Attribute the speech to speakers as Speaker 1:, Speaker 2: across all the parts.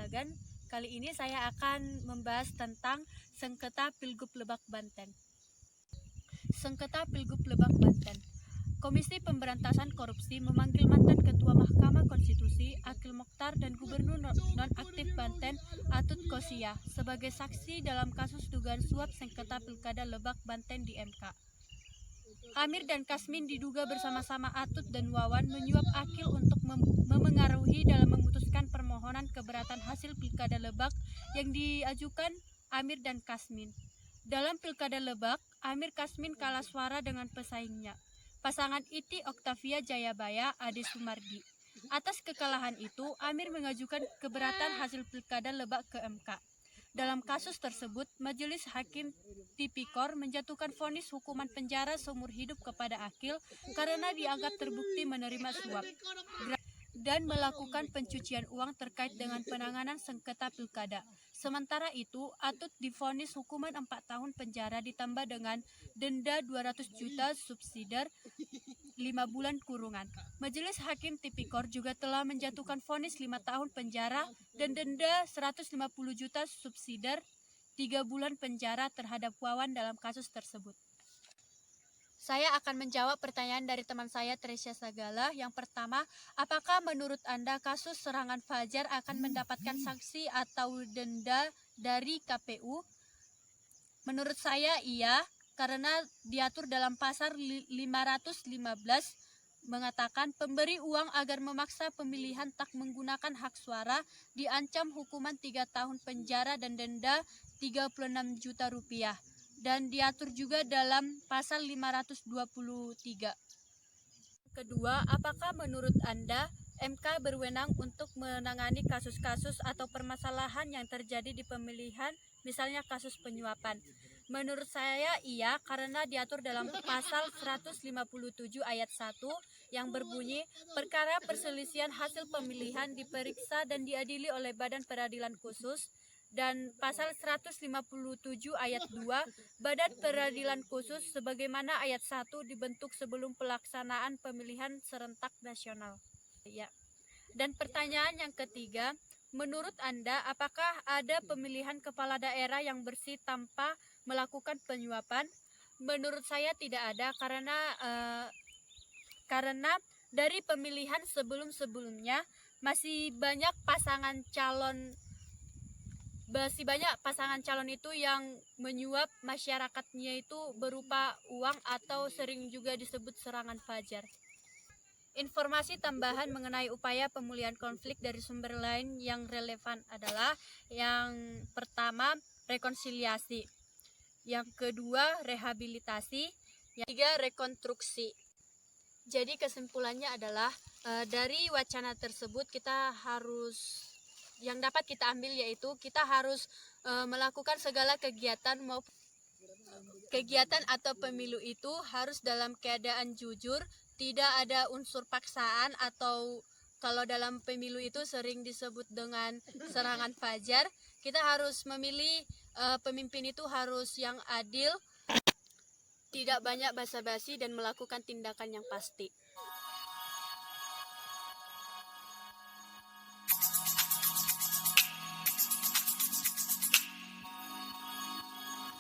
Speaker 1: Juragan. Kali ini saya akan membahas tentang sengketa Pilgub Lebak Banten. Sengketa Pilgub Lebak Banten. Komisi Pemberantasan Korupsi memanggil mantan Ketua Mahkamah Konstitusi Akil Mokhtar dan Gubernur Nonaktif Banten Atut Qosyah sebagai saksi dalam kasus dugaan suap sengketa Pilkada Lebak Banten di MK. Amir dan Kasmin diduga bersama-sama Atut dan Wawan menyuap Akil untuk memengaruhi dalam memutuskan permohonan keberatan hasil Pilkada Lebak yang diajukan Amir dan Kasmin. Dalam Pilkada Lebak, Amir Kasmin kalah suara dengan pesaingnya, pasangan Iti Oktavia Jayabaya Ade Sumardi. Atas kekalahan itu, Amir mengajukan keberatan hasil Pilkada Lebak ke MK. Dalam kasus tersebut, Majelis Hakim Tipikor menjatuhkan vonis hukuman penjara seumur hidup kepada Akil karena dianggap terbukti menerima suap dan melakukan pencucian uang terkait dengan penanganan sengketa pilkada. Sementara itu, Atut divonis hukuman 4 tahun penjara ditambah dengan denda 200 juta subsidiar 5 bulan kurungan. Majelis Hakim Tipikor juga telah menjatuhkan vonis 5 tahun penjara dan denda 150 juta subsidiar 3 bulan penjara terhadap Wawan dalam kasus tersebut. Saya akan menjawab pertanyaan dari teman saya Tresya Sagala. Yang pertama, apakah menurut Anda kasus serangan Fajar akan mendapatkan sanksi atau denda dari KPU? Menurut saya iya, karena diatur dalam pasal 515 mengatakan pemberi uang agar memaksa pemilihan tak menggunakan hak suara diancam hukuman 3 tahun penjara dan denda 36 juta rupiah. Dan diatur juga dalam pasal 523. Kedua, apakah menurut Anda MK berwenang untuk menangani kasus-kasus atau permasalahan yang terjadi di pemilihan, misalnya kasus penyuapan? Menurut saya iya, karena diatur dalam pasal 157 ayat 1 yang berbunyi, perkara perselisihan hasil pemilihan diperiksa dan diadili oleh Badan Peradilan Khusus. Dan pasal 157 ayat 2, Badan Peradilan Khusus sebagaimana ayat 1 dibentuk sebelum pelaksanaan pemilihan serentak nasional. Ya. Dan pertanyaan yang ketiga, menurut Anda apakah ada pemilihan kepala daerah yang bersih tanpa melakukan penyuapan? Menurut saya tidak ada, karena dari pemilihan sebelum-sebelumnya masih banyak pasangan calon itu yang menyuap masyarakatnya itu berupa uang atau sering juga disebut serangan fajar. Informasi tambahan mengenai upaya pemulihan konflik dari sumber lain yang relevan adalah yang pertama, rekonsiliasi, yang kedua, rehabilitasi, yang ketiga, rekonstruksi. Jadi kesimpulannya adalah dari wacana tersebut yang dapat kita ambil yaitu kita harus melakukan segala kegiatan atau pemilu itu harus dalam keadaan jujur, tidak ada unsur paksaan atau kalau dalam pemilu itu sering disebut dengan serangan fajar. Kita harus memilih pemimpin itu harus yang adil, tidak banyak basa-basi dan melakukan tindakan yang pasti.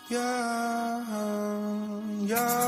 Speaker 2: Ya, ya.